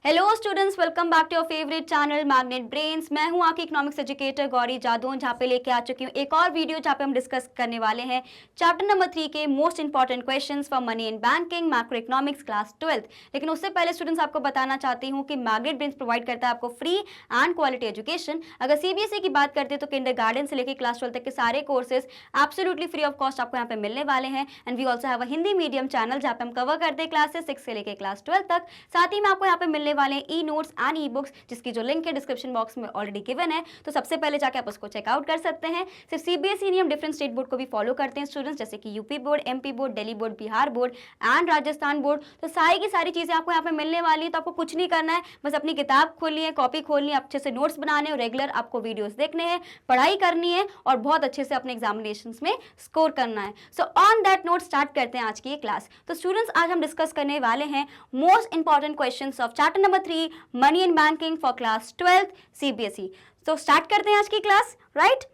Hello students, welcome back to your favourite channel Magnet Brains. मैं हूं आपकी economics educator Gauri Jadaun, जहां पे लेके आ चुकी हूं एक और वीडियो जहां पे हम डिस्कस करने वाले हैं चैप्टर नंबर 3 के most important questions for money and banking macro economics class 12th। लेकिन उससे पहले स्टूडेंट्स आपको बताना चाहती हूँ कि मैग्नेट ब्रेन्स प्रोवाइड करता है आपको फ्री एंड क्वालिटी एजुकेशन। अगर सीबीएसई की बात करते हैं तो किंडरगार्टन से लेकर क्लास 12 तक के सारे courses absolutely free of cost आपको यहाँ पे मिलने वाले हैं। And we also have a Hindi medium channel जहाँ पे हम कवर करते हैं क्लासेस 6 से लेकर क्लास 12 तक। साथ ही में आपको यहाँ पे मिलने वाले e notes and e books, जिसकी जो लिंक है डिस्क्रिप्शन बॉक्स में ऑलरेडी गिवन है, तो सबसे पहले जाके आप उसको चेकआउट कर सकते हैं। सिर्फ सीबीएसई नहीं, हम डिफरेंट स्टेट बोर्ड को भी फॉलो करते हैं स्टूडेंट्स, जैसे कि UP board, MP board, Delhi board, Bihar board and Rajasthan board. तो सारी की सारी चीजें आपको यहाँ पे मिलने वाली है। तो आपको कुछ नहीं करना है, बस अपनी किताब खोलनी है, कॉपी खोलनी है, अच्छे से नोट्स बनाने और रेगुलर आपको वीडियोस देखने हैं, पढ़ाई करनी है और बहुत अच्छे से अपने एग्जामिनेशंस में स्कोर करना है। So on that note start करते हैं आज की ये क्लास। तो स्टूडेंट्स, आज हम डिस्कस करने वाले हैं most important questions of chapter number 3 money and banking for class 12th CBSE. तो स्टार्ट करते हैं आज की क्लास, राइट?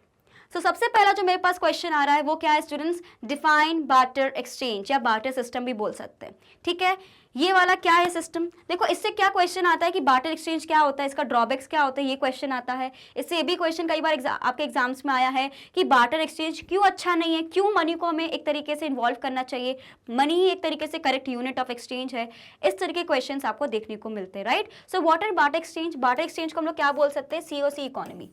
तो सबसे पहला जो मेरे पास क्वेश्चन आ रहा है वो क्या है स्टूडेंट्स? डिफाइन बार्टर एक्सचेंज या बार्टर सिस्टम भी बोल सकते हैं, ठीक है? ये वाला क्या है सिस्टम? देखो, इससे क्या क्वेश्चन आता है कि बार्टर एक्सचेंज क्या होता है, इसका ड्रॉबैक्स क्या होता है, ये क्वेश्चन आता है। इससे ये भी क्वेश्चन कई बार आपके एग्जाम्स में आया है कि बार्टर एक्सचेंज क्यों अच्छा नहीं है, क्यों मनी को हमें एक तरीके से इन्वॉल्व करना चाहिए, मनी ही एक तरीके से करेक्ट यूनिट ऑफ एक्सचेंज है। इस तरह के क्वेश्चन आपको देखने को मिलते हैं, right? So what are barter exchange? Barter exchange को हम लोग क्या बोल सकते हैं? सीओसी इकोनॉमी,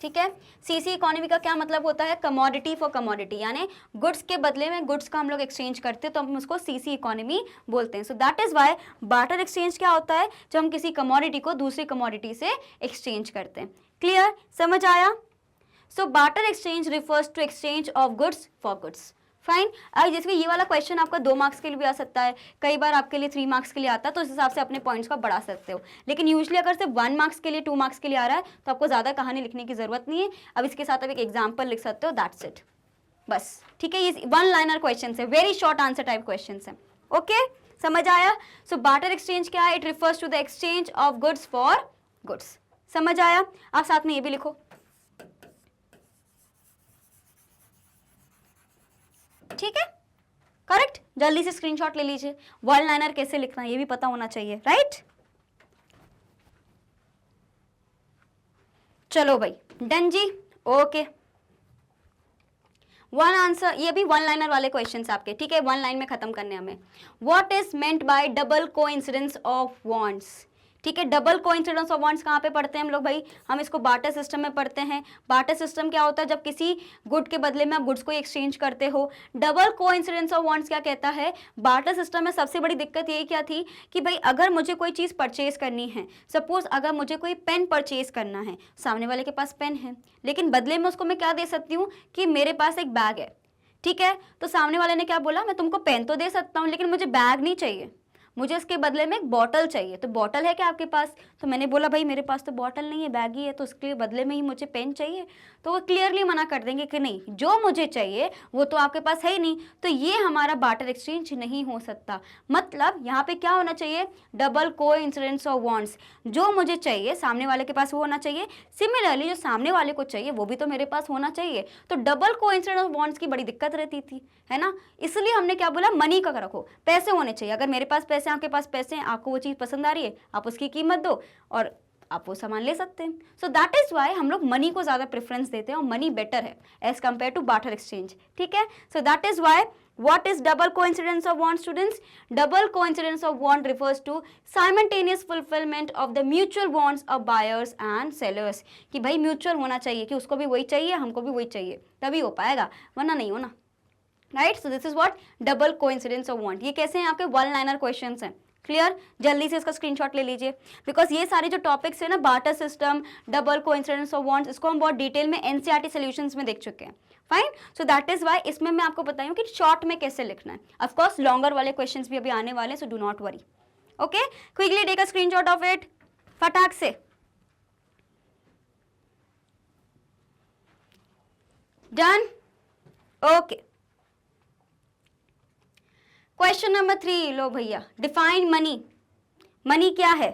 ठीक है? सीसी इकोनॉमी का क्या मतलब होता है? कमोडिटी फॉर कमोडिटी, यानी गुड्स के बदले में गुड्स का हम लोग एक्सचेंज करते हैं, तो हम उसको सीसी इकोनॉमी बोलते हैं। सो that is why barter exchange क्या होता है? जब हम किसी कमोडिटी को दूसरी कमोडिटी से एक्सचेंज करते हैं। क्लियर? समझ आया? So barter exchange refers to exchange of goods for goods. Fine. अब जैसे ये वाला क्वेश्चन आपका 2 मार्क्स के लिए भी आ सकता है, कई बार आपके लिए 3 मार्क्स के लिए आता है, तो उस हिसाब से अपने पॉइंट्स को बढ़ा सकते हो। लेकिन यूजुअली अगर सिर्फ 1 मार्क्स के लिए, 2 मार्क्स के लिए आ रहा है, तो आपको ज़्यादा कहानी लिखने की जरूरत नहीं है। अब इसके साथ आप एक एग्जाम्पल लिख सकते हो, दैट्स इट, बस, ठीक है? ये 1 लाइनर क्वेश्चन है, very short answer type question है। ओके, समझ आया? सो बार्टर एक्सचेंज क्या है? It refers to the exchange of goods for goods. समझ आया? आप साथ में ये भी लिखो, ठीक है? करेक्ट? जल्दी से स्क्रीनशॉट ले लीजिए। 1 लाइनर कैसे लिखना है ये भी पता होना चाहिए, राइट? चलो भाई, डन जी, ओके। 1 आंसर, ये भी 1 लाइनर वाले क्वेश्चंस आपके, ठीक है? 1 लाइन में खत्म करने हमें। What is meant by double coincidence of wants? ठीक है, डबल कोइंसिडेंस ऑफ वांट्स कहाँ पे पढ़ते हैं हम लोग भाई? हम इसको बार्टर सिस्टम में पढ़ते हैं। बार्टर सिस्टम क्या होता है? जब किसी गुड के बदले में आप गुड्स को एक्सचेंज करते हो। डबल कोइंसिडेंस ऑफ वांट्स क्या कहता है? बार्टर सिस्टम में सबसे बड़ी दिक्कत यही क्या थी कि भाई अगर मुझे कोई चीज़ परचेज करनी है, सपोज अगर मुझे कोई पेन परचेज करना है, सामने वाले के पास पेन है, लेकिन बदले में उसको मैं क्या दे सकती हूँ कि मेरे पास एक बैग है, ठीक है? तो सामने वाले ने क्या बोला? मैं तुमको पेन तो दे सकता हूँ, लेकिन मुझे बैग नहीं चाहिए, मुझे इसके बदले में एक बॉटल चाहिए। तो बॉटल है क्या आपके पास? तो मैंने बोला भाई मेरे पास तो बॉटल नहीं है, बैग ही है, तो उसके बदले में ही मुझे पेन चाहिए। तो वो क्लियरली मना कर देंगे कि नहीं, जो मुझे चाहिए वो तो आपके पास है ही नहीं, तो ये हमारा बार्टर एक्सचेंज नहीं हो सकता। मतलब यहाँ पे क्या होना चाहिए? Double coincidence of wants. जो मुझे चाहिए सामने वाले के पास वो होना चाहिए, सिमिलरली जो सामने वाले को चाहिए वो भी तो मेरे पास होना चाहिए। तो डबल कोइंसिडेंस ऑफ वांट्स की बड़ी दिक्कत रहती थी, है ना? इसलिए हमने क्या बोला? मनी का रखो, पैसे होने चाहिए। अगर मेरे पास पैसे, आपके पास पैसे हैं, आपको वो चीज़ पसंद आ रही है, आप उसकी कीमत दो और आप वो सामान ले सकते हैं। सो दैट इज वाई हम लोग मनी को ज़्यादा प्रेफरेंस देते हैं और मनी बेटर है as compare to barter exchange, ठीक है? So that is why what is double coincidence of want students? Double coincidence of want refers to simultaneous fulfillment of the mutual wants of buyers and sellers। कि भाई mutual होना चाहिए, कि उसको भी वही चाहिए, हमको भी वही चाहिए, तभी हो पाएगा, वरना नहीं होना, right? So this is what double coincidence of want. ये कैसे हैं? आपके 1 लाइनर क्वेश्चंस हैं। क्लियर? जल्दी से इसका स्क्रीनशॉट ले लीजिए, बिकॉज ये सारे जो टॉपिक्स है ना, barter system, double coincidence of wants, इसको हम बहुत डिटेल में एनसीईआरटी सॉल्यूशंस में देख चुके हैं। Fine. So that is why इसमें मैं आपको बताऊं कि शॉर्ट में कैसे लिखना है। ऑफ कोर्स लॉन्गर वाले क्वेश्चंस भी अभी आने वाले हैं, so do not worry. Okay, quickly take a screenshot of it, फटाक से। डन? ओके, क्वेश्चन नंबर 3 लो भैया। Define money. मनी क्या है?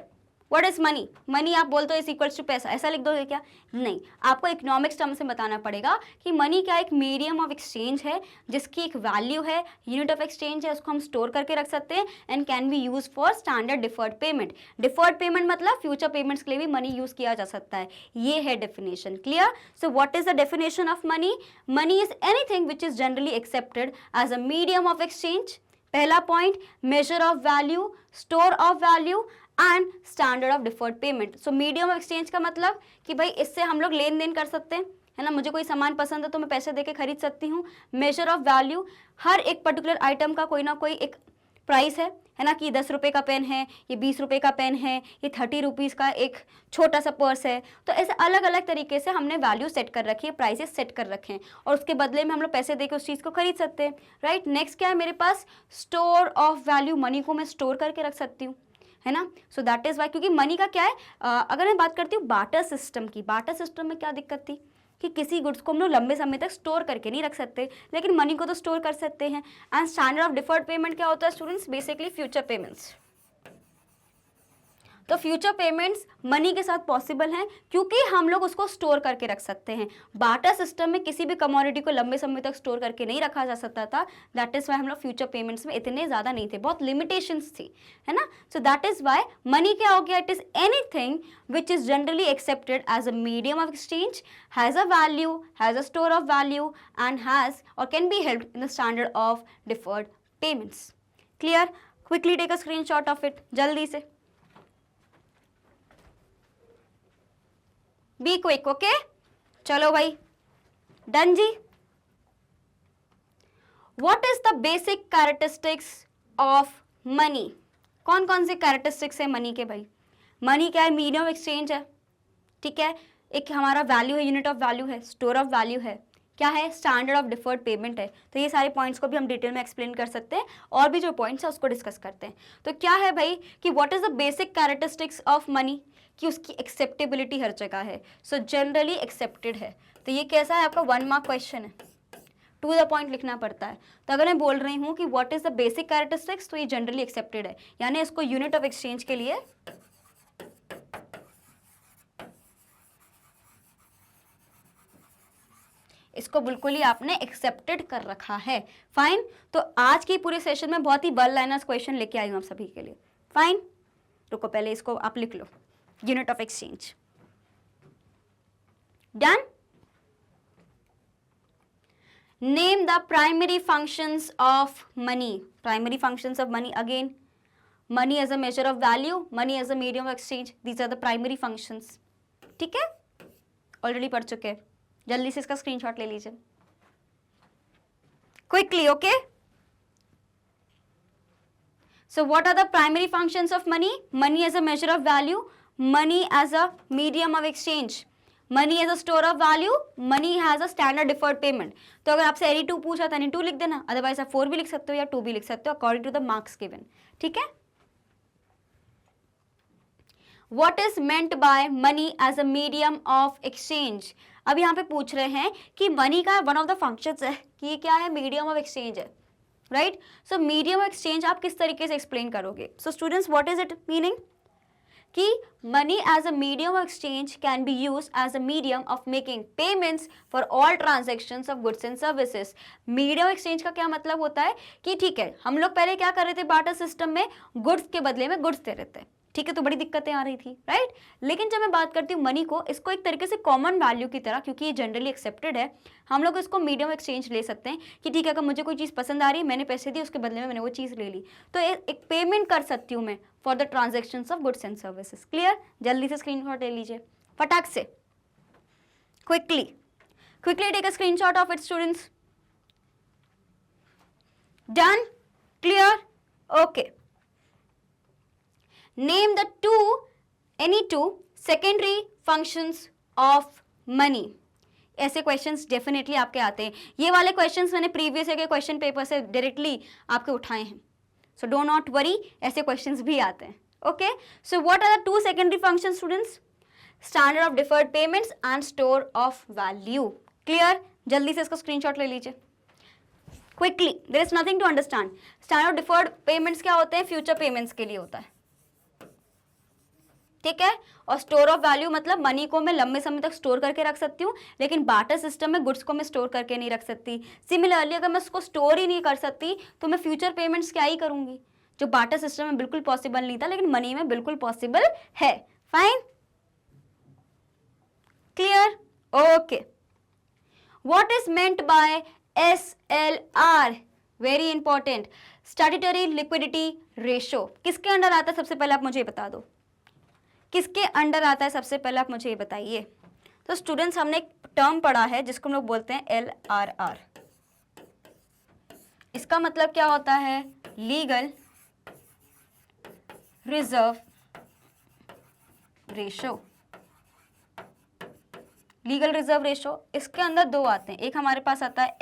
What is money? मनी आप बोलते हो इज इक्वल्स टू पैसा, ऐसा लिख दोगे क्या? नहीं, आपको इकोनॉमिक्स टर्म से बताना पड़ेगा कि मनी क्या एक मीडियम ऑफ एक्सचेंज है जिसकी एक वैल्यू है, यूनिट ऑफ एक्सचेंज है, उसको हम स्टोर करके रख सकते हैं and can be use for standard deferred payment. Deferred payment मतलब फ्यूचर पेमेंट्स के लिए भी मनी यूज किया जा सकता है। ये है definition. Clear? So what is the definition of money? Money is anything which is generally accepted as a medium of exchange. पहला point, measure of value, store of value and standard of deferred payment. So medium of exchange का मतलब कि भाई इससे हम लोग लेन then कर सकते हैं, है ना, मुझे कोई सामान पसंद है तो मैं पैसे देके खरीद सकती हूँ। मेजर ऑफ वैल्यू, हर एक पर्टिकुलर आइटम का कोई ना कोई एक प्राइस है ना, कि 10 रुपये का पेन है, ये 20 रुपये का पेन है, ये 30 रुपीज़ का एक छोटा सा पर्स है। तो ऐसे अलग अलग तरीके से हमने वैल्यू सेट कर रखी है, प्राइसेस सेट कर रखे हैं और उसके बदले में हम लोग पैसे देके उस चीज़ को खरीद सकते हैं। राइट? नेक्स्ट क्या है मेरे पास? स्टोर ऑफ वैल्यू, मनी को मैं स्टोर करके रख सकती हूँ, है ना। सो दैट इज वाई, क्योंकि मनी का क्या है, अगर मैं बात करती हूँ बार्टर सिस्टम की, बार्टर सिस्टम में क्या दिक्कत थी कि किसी गुड्स को हम लोग लंबे समय तक स्टोर करके नहीं रख सकते, लेकिन मनी को तो स्टोर कर सकते हैं। And standard of deferred payment क्या होता है स्टूडेंट्स? Basically future payments. तो फ्यूचर पेमेंट्स मनी के साथ पॉसिबल हैं क्योंकि हम लोग उसको स्टोर करके रख सकते हैं। बार्टर सिस्टम में किसी भी कमोडिटी को लंबे समय तक स्टोर करके नहीं रखा जा सकता था। दैट इज वाई हम लोग फ्यूचर पेमेंट्स में इतने ज़्यादा नहीं थे, बहुत लिमिटेशंस थी, है ना। So that is why money क्या हो गया? It is anything which is generally accepted as a medium of exchange, has a value, has a store of value and has और can be held in the standard of deferred payments. Clear? Quickly take a screenshot of it, जल्दी से। Be quick, okay? चलो भाई, done जी। What is the basic characteristics of money? कौन कौन से characteristics है मनी के भाई? मनी क्या है? मीडियम ऑफ एक्सचेंज है, ठीक है, एक हमारा वैल्यू है, यूनिट ऑफ वैल्यू है, स्टोर ऑफ वैल्यू है, क्या है? स्टैंडर्ड ऑफ डिफर्ड पेमेंट है। तो ये सारे पॉइंट्स को भी हम डिटेल में एक्सप्लेन कर सकते हैं और भी जो पॉइंट्स है उसको डिस्कस करते हैं। तो क्या है भाई कि what is the basic characteristics of money? कि उसकी एक्सेप्टेबिलिटी हर जगह है, सो जनरली एक्सेप्टेड है। तो ये कैसा है? आपका 1 मार्क क्वेश्चन है, टू द पॉइंट लिखना पड़ता है। तो अगर मैं बोल रही हूँ कि what is the basic characteristics, तो ये जनरली एक्सेप्टेड है, यानी इसको यूनिट ऑफ एक्सचेंज के लिए इसको बिल्कुल ही आपने एक्सेप्टेड कर रखा है। फाइन। तो आज की पूरे सेशन में बहुत ही वन लाइनर्स क्वेश्चन लेके आई हूँ आप सभी के लिए। फाइन, रुको पहले इसको आप लिख लो, unit of exchange. Done. Name the primary functions of money. Primary functions of money, again money as a measure of value, money as a medium of exchange, these are the primary functions. ठीक है, already पढ़ चुके हैं, जल्दी से इसका screenshot ले लीजिए quickly, okay. So what are the primary functions of money? Money as a measure of value, money as a medium of exchange, money as a store of value, money has a standard deferred payment. तो अगर आपसे any 2 पूछा तो any 2 लिख देना, otherwise आप 4 भी लिख सकते हो या 2 भी लिख सकते हो according to the marks given. ठीक है। What is meant by money as a medium of exchange? अब यहाँ पे पूछ रहे हैं कि मनी का वन ऑफ द फंक्शंस है कि ये क्या है? मीडियम ऑफ एक्सचेंज है, right. So medium of exchange आप किस तरीके से एक्सप्लेन करोगे? So students, what is it meaning कि money as a medium of exchange can be use as a medium of making payments for all transactions of goods and services. Medium exchange का क्या मतलब होता है कि ठीक है, हम लोग पहले क्या कर रहे थे बार्टर सिस्टम में, गुड्स के बदले में गुड्स दे रहे थे, ठीक है, तो बड़ी दिक्कतें आ रही थी, राइट। लेकिन जब मैं बात करती हूँ मनी को, इसको एक तरीके से कॉमन वैल्यू की तरह, क्योंकि ये जनरली एक्सेप्टेड है, हम लोग इसको मीडियम एक्सचेंज ले सकते हैं कि ठीक है, अगर मुझे कोई चीज़ पसंद आ रही है, मैंने पैसे दिए, उसके बदले में मैंने वो चीज़ ले ली, तो एक पेमेंट कर सकती हूँ मैं for the transactions of goods and services. Clear? जल्दी से स्क्रीनशॉट ले लीजिए फटाक से, quickly take a screenshot of it students. Done? Clear? Okay. Name the any two secondary functions of money. ऐसे क्वेश्चंस डेफिनेटली आपके आते हैं। ये वाले क्वेश्चंस मैंने प्रीवियस ईयर के क्वेश्चन पेपर से डायरेक्टली आपके उठाए हैं, सो डो नॉट वरी, ऐसे क्वेश्चंस भी आते हैं। Okay, so what are the 2 secondary functions students? Standard of deferred payments and store of value. Clear? जल्दी से इसको स्क्रीनशॉट ले लीजिए quickly, there is nothing to understand. Standard of deferred payments क्या होते हैं? फ्यूचर पेमेंट्स के लिए होता है, ठीक है। और स्टोर ऑफ वैल्यू मतलब मनी को मैं लंबे समय तक स्टोर करके रख सकती हूँ, लेकिन बार्टर सिस्टम में गुड्स को मैं स्टोर करके नहीं रख सकती। सिमिलरली अगर मैं उसको स्टोर ही नहीं कर सकती तो मैं फ्यूचर पेमेंट्स क्या ही करूंगी, जो बार्टर सिस्टम में बिल्कुल पॉसिबल नहीं था लेकिन मनी में बिल्कुल पॉसिबल है। Fine, clear, okay. What is meant by SLR, very important, statutory liquidity ratio. किसके अंडर आता है सबसे पहले आप मुझे बता दो, किसके अंडर आता है सबसे पहले आप मुझे ये बताइए। तो स्टूडेंट्स हमने एक टर्म पढ़ा है जिसको हम लोग बोलते हैं LRR। इसका मतलब क्या होता है, legal reserve ratio. Legal reserve ratio, इसके अंदर दो आते हैं, एक हमारे पास आता है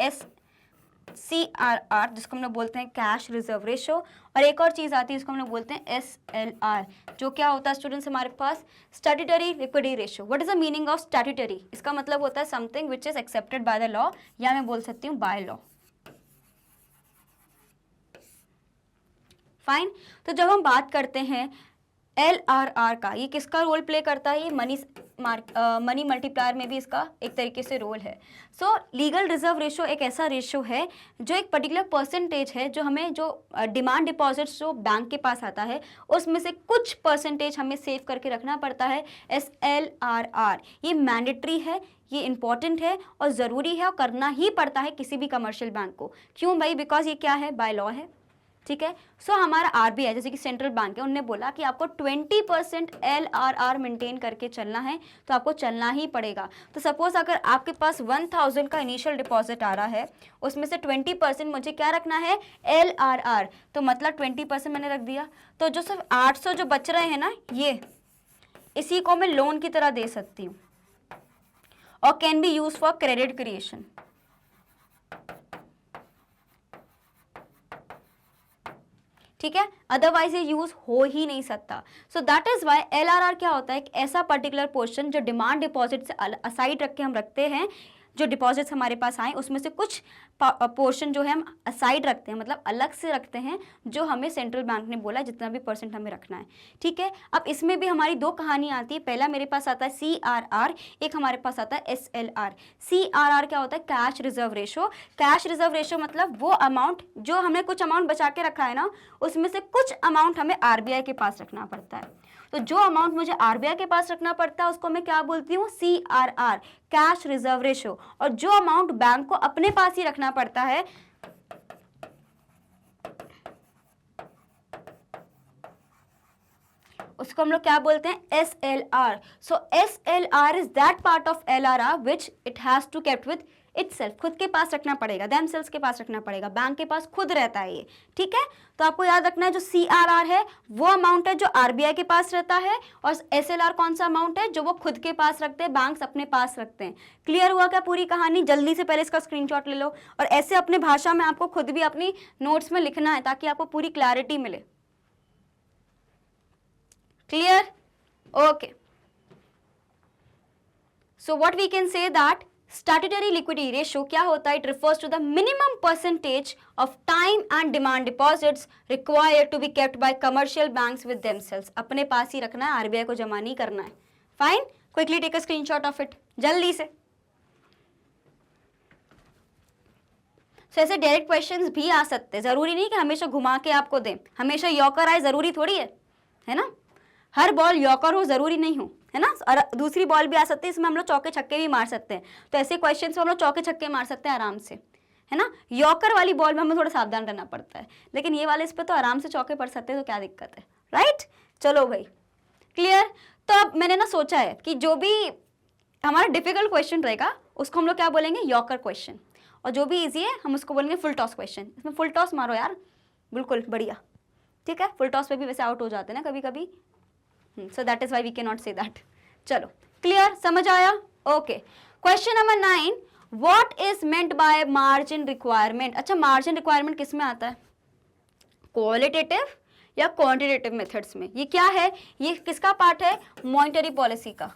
SCRR जिसको हम लोग बोलते हैं कैश रिजर्व रेशो, और एक और चीज आती है जिसको हम लोग बोलते हैं SLR, जो क्या होता है स्टूडेंट्स हमारे पास, statutory liquidity ratio. What is the meaning of statutory, इसका मतलब होता है something which is accepted by the law, या मैं बोल सकती हूँ बाय लॉ। फाइन, तो जब हम बात करते हैं LRR का, ये किसका रोल प्ले करता है, ये मनी मल्टीप्लायर में भी इसका एक तरीके से रोल है। सो लीगल रिजर्व रेशो एक ऐसा रेशो है जो एक पर्टिकुलर परसेंटेज है, जो हमें जो डिमांड डिपॉजिट्स जो बैंक के पास आता है उसमें से कुछ परसेंटेज हमें सेव करके रखना पड़ता है, SLRR। ये मैंडेटरी है, ये इंपॉर्टेंट है और ज़रूरी है और करना ही पड़ता है किसी भी कमर्शियल बैंक को। क्यों भाई, बिकॉज ये क्या है, बाय लॉ है। ठीक है। सो हमारा RBI जैसे कि सेंट्रल बैंक है, उन्होंने बोला कि आपको 20% LRR मेंटेन करके चलना है, तो आपको चलना ही पड़ेगा। तो सपोज अगर आपके पास 1000 का इनिशियल डिपॉजिट आ रहा है, उसमें से 20% मुझे क्या रखना है, LRR, तो मतलब 20% मैंने रख दिया, तो जो सिर्फ 800 जो बच रहे हैं ना, ये इसी को मैं लोन की तरह दे सकती हूँ और can be use for credit creation. ठीक है, अदरवाइज ये यूज हो ही नहीं सकता। So that is why LRR क्या होता है, एक ऐसा पर्टिकुलर पोर्शन जो डिमांड डिपॉजिट से असाइड रख के हम रखते हैं, जो डिपॉजिट्स हमारे पास आए उसमें से कुछ पोर्शन जो है हम असाइड रखते हैं, मतलब अलग से रखते हैं, जो हमें सेंट्रल बैंक ने बोला जितना भी परसेंट हमें रखना है। ठीक है, अब इसमें भी हमारी दो कहानी आती है, पहला मेरे पास आता है CRR, एक हमारे पास आता है SLR। CRR क्या होता है, cash reserve ratio. Cash reserve ratio मतलब वो अमाउंट जो हमने कुछ अमाउंट बचा के रखा है ना, उसमें से कुछ अमाउंट हमें RBI के पास रखना पड़ता है। तो जो अमाउंट मुझे RBI के पास रखना पड़ता है उसको मैं क्या बोलती हूँ, CRR, कैश रिजर्व रेशो। और जो अमाउंट बैंक को अपने पास ही रखना पड़ता है उसको हम लोग क्या बोलते हैं, SLR। So SLR is that part of LRR which it has to kept with itself, खुद के पास रखना पड़ेगा, देमसेल्व्स के पास रखना पड़ेगा, बैंक के पास खुद रहता है ये। ठीक है, तो आपको याद रखना है जो CRR है वो अमाउंट है जो RBI के पास रहता है, और SLR कौन सा अमाउंट है, जो वो खुद के पास रखते हैं, बैंक्स अपने पास रखते हैं। क्लियर हुआ क्या पूरी कहानी? जल्दी से पहले इसका स्क्रीनशॉट ले लो और ऐसे अपने भाषा में आपको खुद भी अपनी नोट्स में लिखना है ताकि आपको पूरी क्लैरिटी मिले। Clear, okay. So what we can say that statutory liquidity ratio क्या होता है, it refers to the minimum percentage of time and demand deposits required to be kept by commercial banks with themselves. अपने पास ही रखना है, RBI को जमा नहीं करना है। Fine, quickly take a screenshot of it, जल्दी से। ऐसे डायरेक्ट क्वेश्चंस भी आ सकते हैं, जरूरी नहीं कि हमेशा घुमा के आपको दें, हमेशा यॉकर आए जरूरी थोड़ी है ना, हर बॉल यॉकर हो जरूरी नहीं हो, है ना। और दूसरी बॉल भी आ सकती है, इसमें हम लोग चौके छक्के भी मार सकते हैं। तो ऐसे क्वेश्चन में हम लोग चौके छक्के मार सकते हैं आराम से, है ना। यॉकर वाली बॉल में हमें थोड़ा सावधान रहना पड़ता है, लेकिन ये वाले इस पर तो आराम से चौके पड़ सकते हैं, तो क्या दिक्कत है, राइट। चलो भाई, क्लियर। तो अब मैंने ना सोचा है कि जो भी हमारा डिफिकल्ट क्वेश्चन रहेगा उसको हम लोग क्या बोलेंगे, यॉकर क्वेश्चन, और जो भी ईजी है हम उसको बोलेंगे फुल टॉस क्वेश्चन। इसमें फुल टॉस मारो यार, बिल्कुल बढ़िया। ठीक है, फुल टॉस पे भी वैसे आउट हो जाते हैं ना कभी कभी, so that is why we cannot say that। चलो, क्लियर, समझ आया, okay. Question number 9, what is meant by margin requirement. अच्छा, मार्जिन रिक्वायरमेंट किस में आता है, क्वालिटेटिव या क्वांटिटेटिव मेथड्स में। ये क्या है, ये किसका पार्ट है, मॉनेटरी पॉलिसी का।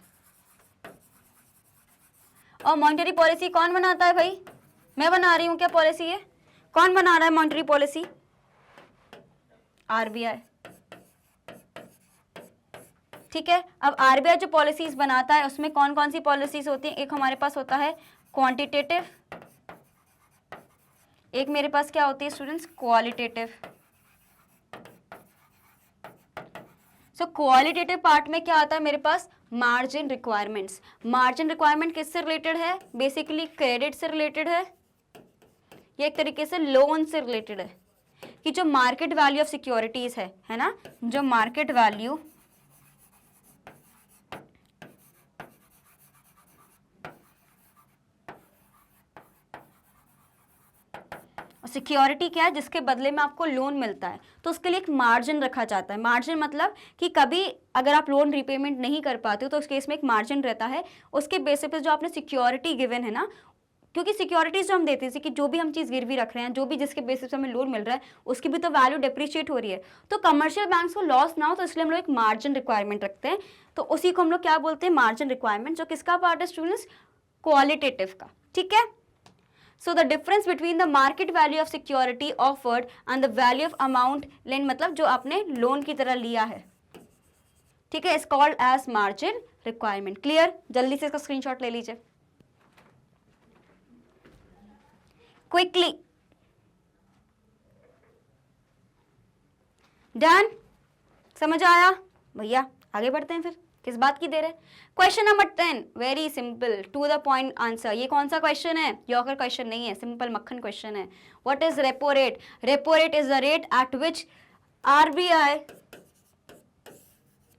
और मॉनेटरी पॉलिसी कौन बनाता है भाई, मैं बना रही हूं क्या पॉलिसी, है कौन बना रहा है मॉनेटरी पॉलिसी, RBI। ठीक है, अब आरबीआई जो पॉलिसीज बनाता है उसमें कौन कौन सी पॉलिसीज होती हैं? एक हमारे पास होता है क्वांटिटेटिव, एक मेरे पास क्या होती है students? Qualitative. So qualitative part में क्या आता है मेरे पास? Margin requirements. मार्जिन रिक्वायरमेंट किससे रिलेटेड है? बेसिकली क्रेडिट से रिलेटेड है, ये एक तरीके से लोन से रिलेटेड है, कि जो मार्केट वैल्यू ऑफ सिक्योरिटीज है ना, जो मार्केट वैल्यू सिक्योरिटी क्या है? जिसके बदले में आपको लोन मिलता है, तो उसके लिए एक मार्जिन रखा जाता है। मार्जिन मतलब कि कभी अगर आप लोन रिपेमेंट नहीं कर पाते हो तो उस केस में एक मार्जिन रहता है, उसके बेसिस पे जो आपने सिक्योरिटी गिवन है ना, क्योंकि सिक्योरिटीज जो हम देते हैं कि जो भी हम चीज़ गिरवी रख रहे हैं, जो भी जिसके बेसिस पे हमें लोन मिल रहा है, उसकी भी तो वैल्यू डिप्रिशिएट हो रही है, तो कमर्शियल बैंक्स को लॉस ना हो तो इसलिए हम लोग एक मार्जिन रिक्वायरमेंट रखते हैं, तो उसी को हम लोग क्या बोलते हैं? मार्जिन रिक्वायरमेंट, जो किसका पार्ट है स्टूडेंट्स? क्वालिटेटिव का। ठीक है, so the difference between the market value of security offered and the value of amount lent, मतलब जो आपने लोन की तरह लिया है, ठीक है, is called as margin requirement। Clear? जल्दी से इसका स्क्रीनशॉट ले लीजिए क्विकली। डन? समझ आया भैया? आगे बढ़ते हैं, फिर किस बात की देर है? Question number 10, very simple, to the point answer. ये कौन सा क्वेश्चन है? यॉकर क्वेश्चन नहीं है, सिंपल मक्खन क्वेश्चन है। What is repo rate? Repo rate is the rate at which RBI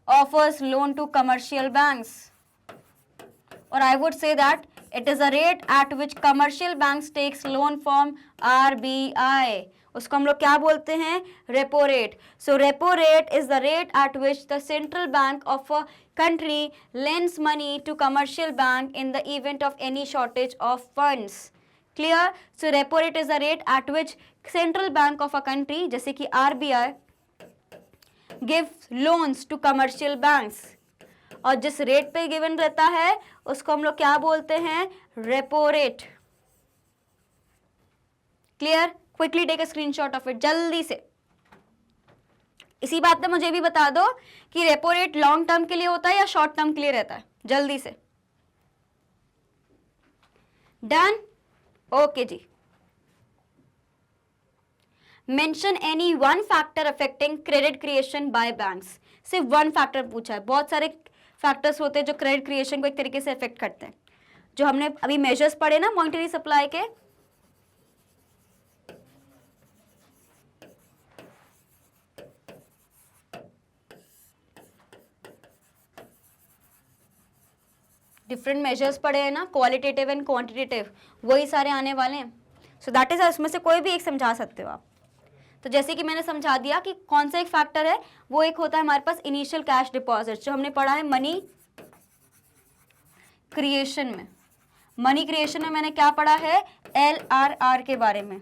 offers loan to commercial banks, or I would say that it is a rate at which commercial banks takes loan from RBI। उसको हम लोग क्या बोलते हैं? Repo rate. So repo rate is the rate at which the central bank of a country lends money to commercial bank in the event of any shortage of funds। Clear? So repo rate is the rate at which central bank of a country, जैसे कि RBI, gives loans to commercial banks, और जिस rate पे given रहता है उसको हम लोग क्या बोलते हैं? Repo rate. Clear? Quickly take a screenshot of it, जल्दी से। इसी बात पे मुझे भी बता दो कि रेपो रेट लॉन्ग टर्म के लिए होता है या शॉर्ट टर्म के लिए रहता है? जल्दी से। डन? ओके जी। Mention any one factor affecting credit creation by banks. सिर्फ वन फैक्टर पूछा है, बहुत सारे फैक्टर्स होते हैं जो क्रेडिट क्रिएशन को एक तरीके से अफेक्ट करते हैं, जो हमने अभी मेजर्स पढ़े ना मॉनेटरी सप्लाई के। डिफरेंट मेजर्स पढ़े हैं ना, क्वालिटेटिव एंड क्वांटिटेटिव, वही सारे आने वाले हैं। सो दैट इज, उसमें से कोई भी एक समझा सकते हो आप। तो जैसे कि मैंने समझा दिया कि कौन सा एक फैक्टर है, वो एक होता है हमारे पास इनिशियल कैश डिपॉजिट, जो हमने पढ़ा है मनी क्रिएशन में। मनी क्रिएशन में मैंने क्या पढ़ा है? LRR के बारे में,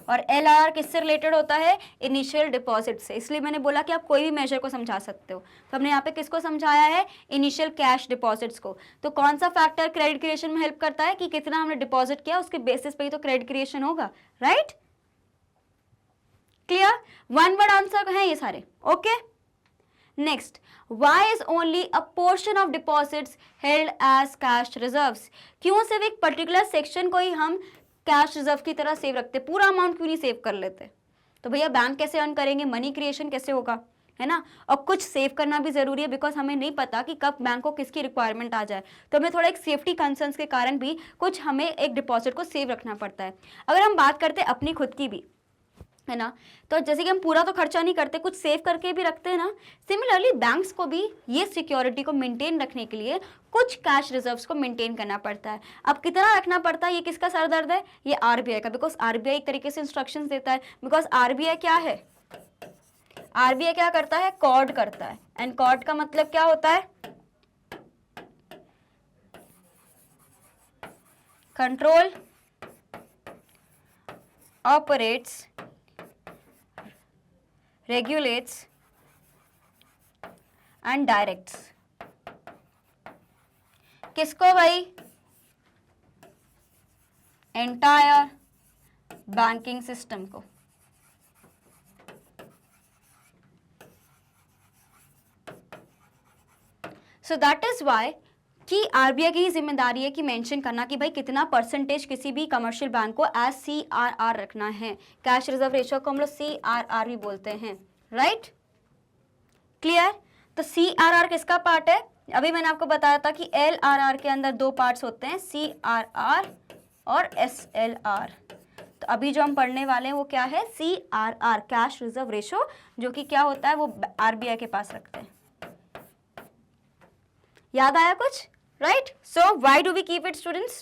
और LRR किससे रिलेटेड होता है? इनिशियल डिपॉजिट से। इसलिए मैंने बोला कि आप कोई भी मेजर को समझा सकते हो। तो हमने यहाँ पे किसको समझाया है? इनिशियल कैश डिपॉजिट्स को। तो कौन सा फैक्टर क्रेडिट क्रिएशन में हेल्प करता है? कि कितना हमने डिपॉजिट किया उसके बेसिस पे ही तो क्रेडिट क्रिएशन होगा, right? Clear? One word answer है ये सारे। Okay, next, why is only a portion of deposits held as cash reserves? क्यों सिर्फ एक पर्टिकुलर सेक्शन को ही हम कैश रिजर्व की तरह सेव रखते, पूरा अमाउंट क्यों नहीं सेव कर लेते? तो भैया बैंक कैसे अर्न करेंगे, मनी क्रिएशन कैसे होगा, है ना? और कुछ सेव करना भी जरूरी है, बिकॉज हमें नहीं पता कि कब बैंक को किसकी रिक्वायरमेंट आ जाए, तो हमें थोड़ा एक सेफ्टी कंसर्न्स के कारण भी कुछ हमें एक डिपॉजिट को सेव रखना पड़ता है। अगर हम बात करते हैं अपनी खुद की भी, है ना, तो जैसे कि हम पूरा तो खर्चा नहीं करते, कुछ सेव करके भी रखते हैं ना, सिमिलरली बैंक्स को भी ये सिक्योरिटी को मेंटेन रखने के लिए कुछ कैश रिजर्व्स को मेंटेन करना पड़ता है। अब कितना रखना पड़ता है, ये किसका सरदर्द है? ये आरबीआई का, बिकॉज आरबीआई एक तरीके से इंस्ट्रक्शंस देता है। बिकॉज आरबीआई क्या है? आरबीआई क्या करता है? कॉर्ड करता है, एंड कॉर्ड का मतलब क्या होता है? Control, operates, regulates and directs। किसको भाई? एंटायर बैंकिंग सिस्टम को। सो दैट इज वाई कि आरबीआई की ही जिम्मेदारी है कि मेंशन करना कि भाई कितना परसेंटेज किसी भी कमर्शियल बैंक को एज CRR रखना है। कैश रिजर्व रेशियो को हम लोग CRR भी बोलते हैं, राइट? क्लियर? तो CRR किसका पार्ट है? अभी मैंने आपको बताया था कि LRR के अंदर दो पार्ट्स होते हैं, CRR और SLR। तो अभी जो हम पढ़ने वाले हैं वो क्या है? CRR, कैश रिजर्व रेशियो, जो कि क्या होता है वो आरबीआई के पास रखते हैं। याद आया कुछ? Right? So why do we keep it, students?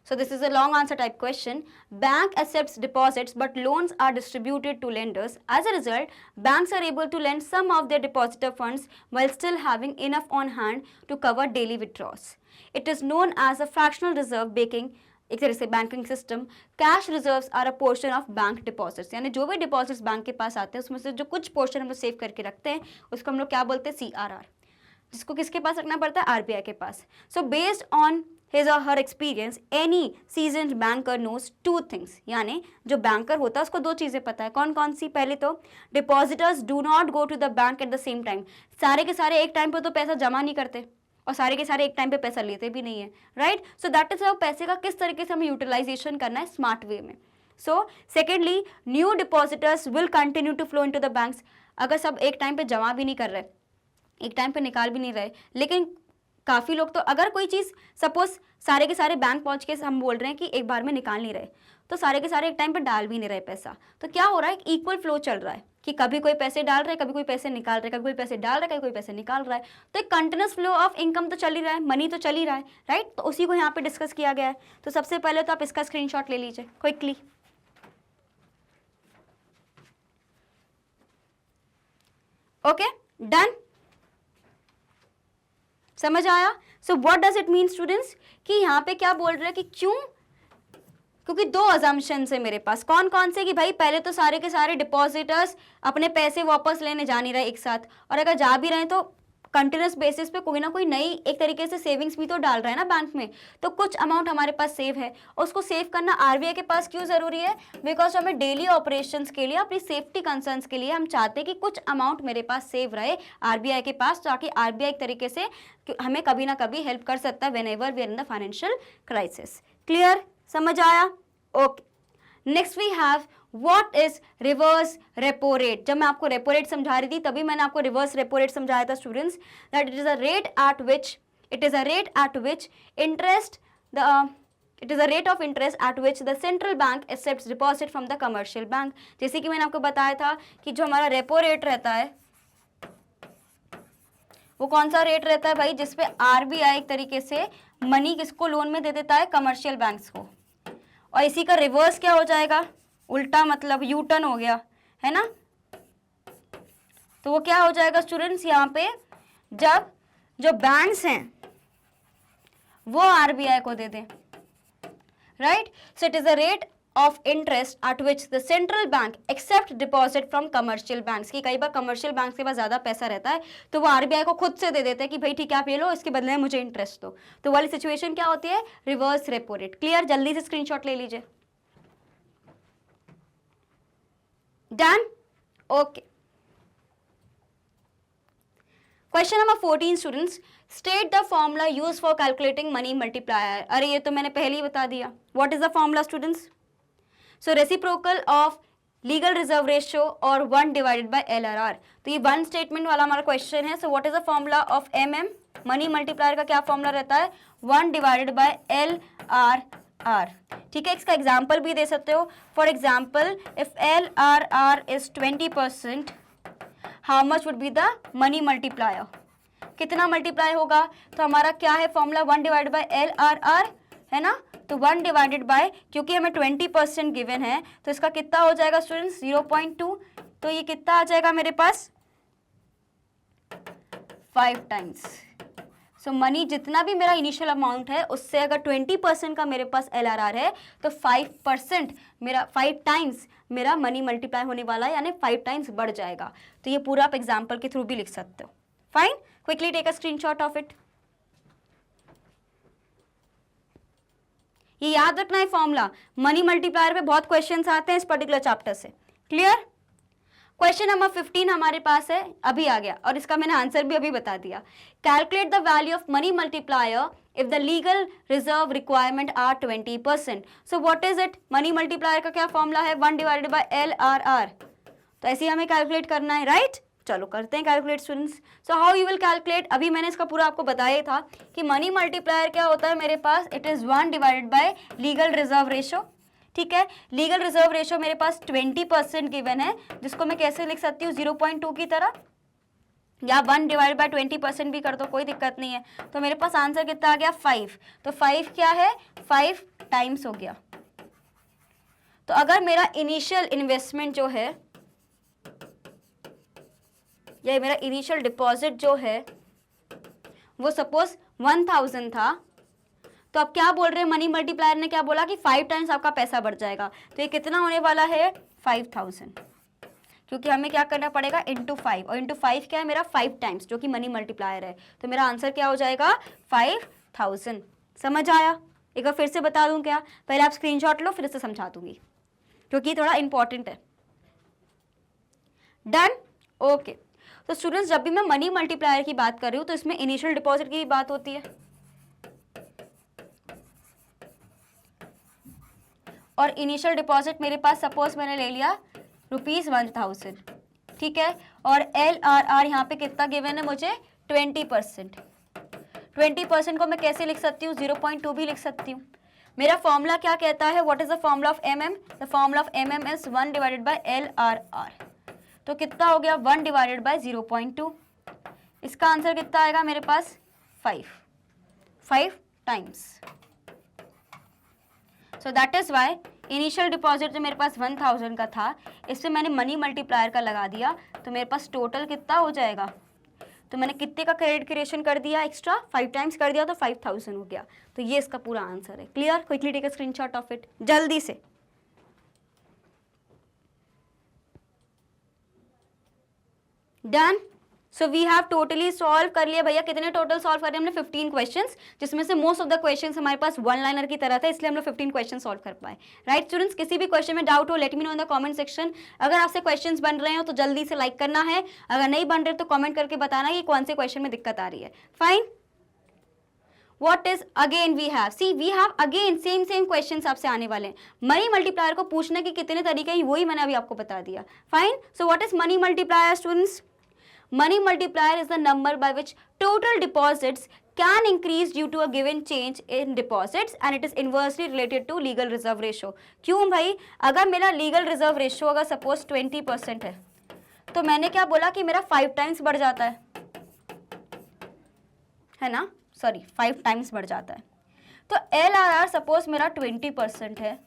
So this is a long answer type question. Bank accepts deposits but loans are distributed to lenders. As a result, banks are able to lend some of their depositor funds while still having enough on hand to cover daily withdrawals. It is known as a fractional reserve banking. एक तरह से banking system. Cash reserves are a portion of bank deposits, यानी जो भी deposits bank के पास आते हैं उसमें से जो कुछ पोर्शन हम लोग सेव करके रखते हैं उसको हम लोग क्या बोलते हैं? CRR, जिसको किसके पास रखना पड़ता है? आरबीआई के पास। So based on his or her experience any seasoned banker knows two things, यानी जो बैंकर होता है उसको दो चीज़ें पता है। कौन कौन सी? पहले तो depositors do not go to the bank at the same time. सारे के सारे एक टाइम पे तो पैसा जमा नहीं करते और सारे के सारे एक टाइम पे पैसा लेते भी नहीं है, right? So that is how पैसे का किस तरीके से हमें यूटिलाइजेशन करना है स्मार्ट वे में। So secondly, new depositors will continue to flow into the banks. अगर सब एक टाइम पे जमा भी नहीं कर रहे, एक टाइम पे निकाल भी नहीं रहे, लेकिन काफ़ी लोग तो अगर कोई चीज़ सपोज सारे के सारे बैंक पहुंच के हम बोल रहे हैं कि एक बार में निकाल नहीं रहे, तो सारे के सारे एक टाइम पे डाल भी नहीं रहे पैसा, तो क्या हो रहा है? इक्वल फ्लो चल रहा है कि कभी कोई पैसे डाल रहा है, कभी कोई पैसे निकाल रहा है, कभी कोई पैसे डाल रहा है, कभी कोई पैसे निकाल रहा है। तो एक कंटिन्यूस फ्लो ऑफ इनकम तो चल ही रहा है, मनी तो चल ही रहा है, राइट? तो उसी को यहाँ पे डिस्कस किया गया है। तो सबसे पहले तो आप इसका स्क्रीनशॉट ले लीजिए क्विकली। Okay, done? समझ आया? So what does it mean students कि यहाँ पे क्या बोल रहे हैं कि क्यों? क्योंकि दो अजम्पशंस है मेरे पास। कौन कौन से? कि भाई पहले तो सारे के सारे डिपॉजिटर्स अपने पैसे वापस लेने जा नहीं रहे एक साथ, और अगर जा भी रहे हैं तो कंटिन्यूस बेसिस पे कोई ना कोई नई एक तरीके से सेविंग्स भी तो डाल रहा है ना बैंक में, तो कुछ अमाउंट हमारे पास सेव है। उसको सेव करना आरबीआई के पास क्यों ज़रूरी है? बिकॉज हमें डेली ऑपरेशंस के लिए, अपनी सेफ्टी कंसर्न्स के लिए हम चाहते हैं कि कुछ अमाउंट मेरे पास सेव रहे आरबीआई के पास, ताकि आरबीआई एक तरीके से हमें कभी ना कभी हेल्प कर सकता है whenever we are in the financial crisis. Clear? समझ आया? Okay, next we have what is reverse repo rate. जब मैं आपको रेपो रेट समझा रही थी तभी मैंने आपको रिवर्स रेपो रेट समझाया था students, that it is a rate at which interest the it is a rate of interest at which the central bank accepts deposit from the commercial bank. जैसे कि मैंने आपको बताया था कि जो हमारा रेपो रेट रहता है वो कौन सा रेट रहता है भाई? जिसपे आरबीआई एक तरीके से मनी किसको लोन में दे देता है? कमर्शियल बैंक्स को। और इसी का रिवर्स क्या हो जाएगा? उल्टा, मतलब यू टर्न हो गया, है ना? तो वो क्या हो जाएगा स्टूडेंट्स यहाँ पे? जब जो बैंक्स हैं वो आरबीआई को दे दें, right? So it is a rate of interest at which the central bank accept deposit from commercial banks. की कई बार कमर्शियल बैंक के पास ज़्यादा पैसा रहता है तो वो आरबीआई को खुद से दे देते हैं कि भाई ठीक है आप ये लो, इसके बदले में मुझे इंटरेस्ट दो। तो वाली सिचुएशन क्या होती है? Reverse repo rate. क्लियर? जल्दी से स्क्रीनशॉट ले लीजिए। Done? Okay, question number 14 students, state the formula use for calculating money multiplier. अरे ये तो मैंने पहले ही बता दिया। What is the formula students? So reciprocal of legal reserve ratio और 1 डिवाइडेड बाय LRR। तो ये वन स्टेटमेंट वाला हमारा क्वेश्चन है। सो what is the formula of MM? Money multiplier का क्या फॉर्मूला रहता है? 1 डिवाइडेड बाय LRR। ठीक है, इसका एग्जाम्पल भी दे सकते हो। For example, if LRR is 20%, how much would be the money multiplier? कितना मल्टीप्लाई होगा? तो हमारा क्या है फॉर्मूला? 1 डिवाइडेड बाय LRR, है ना? तो 1 डिवाइडेड बाय, क्योंकि हमें 20% गिवन है तो इसका कितना हो जाएगा स्टूडेंट्स? 0.2। तो ये कितना आ जाएगा मेरे पास? 5 टाइम्स। सो मनी जितना भी मेरा इनिशियल अमाउंट है उससे अगर 20% का मेरे पास LRR है तो 5% मेरा 5 टाइम्स मेरा मनी मल्टीप्लाई होने वाला है, यानी 5 टाइम्स बढ़ जाएगा। तो ये पूरा आप एग्जाम्पल के थ्रू भी लिख सकते हो। Fine, quickly take a screenshot of it. ये याद रखना है फॉर्मूला। मनी मल्टीप्लायर पे बहुत क्वेश्चंस आते हैं इस पर्टिकुलर चैप्टर से। क्लियर? क्वेश्चन नंबर 15 हमारे पास है, अभी आ गया और इसका मैंने आंसर भी अभी बता दिया। Calculate the value of money multiplier if the legal reserve requirement are 20%। So what is it? Money multiplier का क्या फॉर्मूला है? 1 डिवाइडेड बाय LRR। तो ऐसे ही हमें कैलकुलेट करना है, राइट? चलो करते हैं calculate students. So how you will calculate, अभी मैंने इसका पूरा आपको बताया था कि मनी मल्टीप्लायर क्या होता है मेरे पास, it is 1 divided by legal reserve ratio. ठीक है, लीगल रिजर्व रेशो मेरे पास 20% गिवन है, जिसको मैं कैसे लिख सकती हूँ 0.2 की तरह, या 1 डिवाइड बाय 20% भी कर दो, कोई दिक्कत नहीं है। तो मेरे पास आंसर कितना आ गया 5। तो 5 क्या है, 5 टाइम्स हो गया। तो अगर मेरा इनिशियल इन्वेस्टमेंट जो है या मेरा इनिशियल डिपॉजिट जो है वो सपोज 1000 था, तो अब क्या बोल रहे हैं मनी मल्टीप्लायर ने, क्या बोला कि 5 टाइम्स आपका पैसा बढ़ जाएगा। तो ये कितना होने वाला है 5000, क्योंकि हमें क्या करना पड़ेगा इंटू 5, और इंटू 5 क्या है मेरा 5 टाइम्स, जो कि मनी मल्टीप्लायर है। तो मेरा आंसर क्या हो जाएगा 5000। समझ आया? एक बार फिर से बता दूं क्या? पहले आप स्क्रीनशॉट लो, फिर से समझा दूंगी, क्योंकि थोड़ा इंपॉर्टेंट है। डन? ओके। तो स्टूडेंट्स, जब भी मैं मनी मल्टीप्लायर की बात कर रही हूँ तो इसमें इनिशियल डिपॉजिट की भी बात होती है, और इनिशियल डिपॉजिट मेरे पास सपोज मैंने ले लिया ₹1000, ठीक है, और LRR यहाँ पे कितना गिवन है मुझे 20%। 20% को मैं कैसे लिख सकती हूँ, 0.2 भी लिख सकती हूँ। मेरा फॉर्मूला क्या कहता है, what is the formula of MM? The formula of MM is 1 divided by LRR। तो कितना हो गया 1 डिवाइडेड बाय 0.2। इसका आंसर कितना आएगा मेरे पास 5 times. So that is why initial deposit जो मेरे पास 1000 का था, इससे मैंने मनी मल्टीप्लायर का लगा दिया, तो मेरे पास टोटल कितना हो जाएगा। तो मैंने कितने का क्रेडिट क्रिएशन कर दिया एक्स्ट्रा, 5 टाइम्स कर दिया, तो 5000 हो गया। तो ये इसका पूरा आंसर है। Clear? Quickly take a screenshot of it, जल्दी से। Done? So we have totally solve कर लिया भैया। कितने टोटल सॉल्व कर रहे हैं हमने? 15 क्वेश्चंस, जिसमें से मोस्ट ऑफ द क्वेश्चंस हमारे पास वन लाइनर की तरह था, इसलिए हम लोग 15 क्वेश्चन सॉल्व कर पाए। राइट स्टूडेंट्स, किसी भी क्वेश्चन में डाउट हो, let me know in the comment section. अगर आपसे क्वेश्चंस बन रहे हो तो जल्दी से लाइक करना है, अगर नहीं बन रहे तो कॉमेंट करके बताना कि कौन से क्वेश्चन में दिक्कत आ रही है। Fine. What is again we have? See, we have again same questions आपसे आने वाले हैं। मनी मल्टीप्लायर को पूछने के कितने तरीके हैं वही मैंने अभी आपको बता दिया। Fine. So what is money multiplier students? Money multiplier is the number by which total deposits can increase due to a given change in deposits and it is inversely related to legal reserve ratio. क्यों भाई? अगर मेरा legal reserve ratio अगर suppose 20% है, तो मैंने क्या बोला कि मेरा 5 टाइम्स बढ़ जाता है ना? सॉरी, 5 टाइम्स बढ़ जाता है। तो LRR सपोज मेरा 20% है,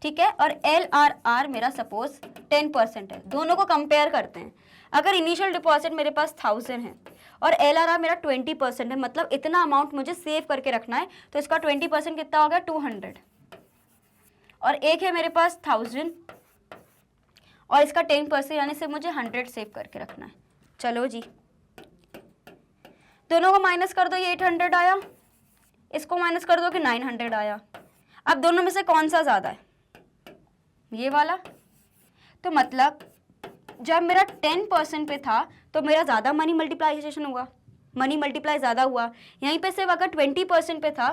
ठीक है, और LRR मेरा सपोज 10% है। दोनों को कंपेयर करते हैं। अगर इनिशियल डिपॉजिट मेरे पास 1000 है और LRR मेरा 20% है, मतलब इतना अमाउंट मुझे सेव करके रखना है, तो इसका 20% कितना हो गया 200, और एक है मेरे पास 1000 और इसका 10% यानी से मुझे 100 सेव करके रखना है। चलो जी, दोनों को माइनस कर दो, ये 800 आया, इसको माइनस कर दो कि 900 आया। अब दोनों में से कौन सा ज़्यादा है? ये वाला। तो मतलब जब मेरा 10% पे था तो मेरा ज़्यादा मनी मल्टीप्लाइजेशन हुआ, मनी मल्टीप्लाई ज़्यादा हुआ। यहीं पे सिर्फ अगर 20% पे था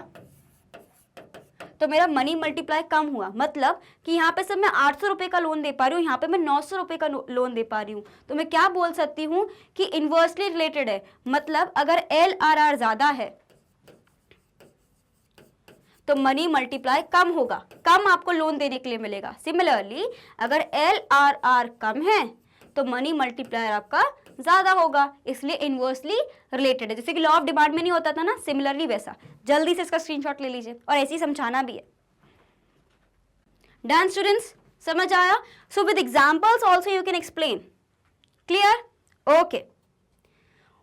तो मेरा मनी मल्टीप्लाई कम हुआ। मतलब कि यहाँ पे सिर्फ मैं 800 रुपये का लोन दे पा रही हूँ, यहाँ पे मैं 900 रुपये का लोन दे पा रही हूँ। तो मैं क्या बोल सकती हूँ कि इन्वर्सली रिलेटेड है। मतलब अगर LRR ज़्यादा है तो मनी मल्टीप्लाई कम होगा, कम आपको लोन देने के लिए मिलेगा। सिमिलरली अगर LRR कम है तो मनी मल्टीप्लायर आपका ज्यादा होगा, इसलिए इनवर्सली रिलेटेड है। जैसे कि लॉ ऑफ डिमांड में नहीं होता था ना, सिमिलरली वैसा। जल्दी से इसका स्क्रीनशॉट ले लीजिए और ऐसे ही समझाना भी है। डन स्टूडेंट्स, समझ आया? So with examples also you can explain. Clear? Okay.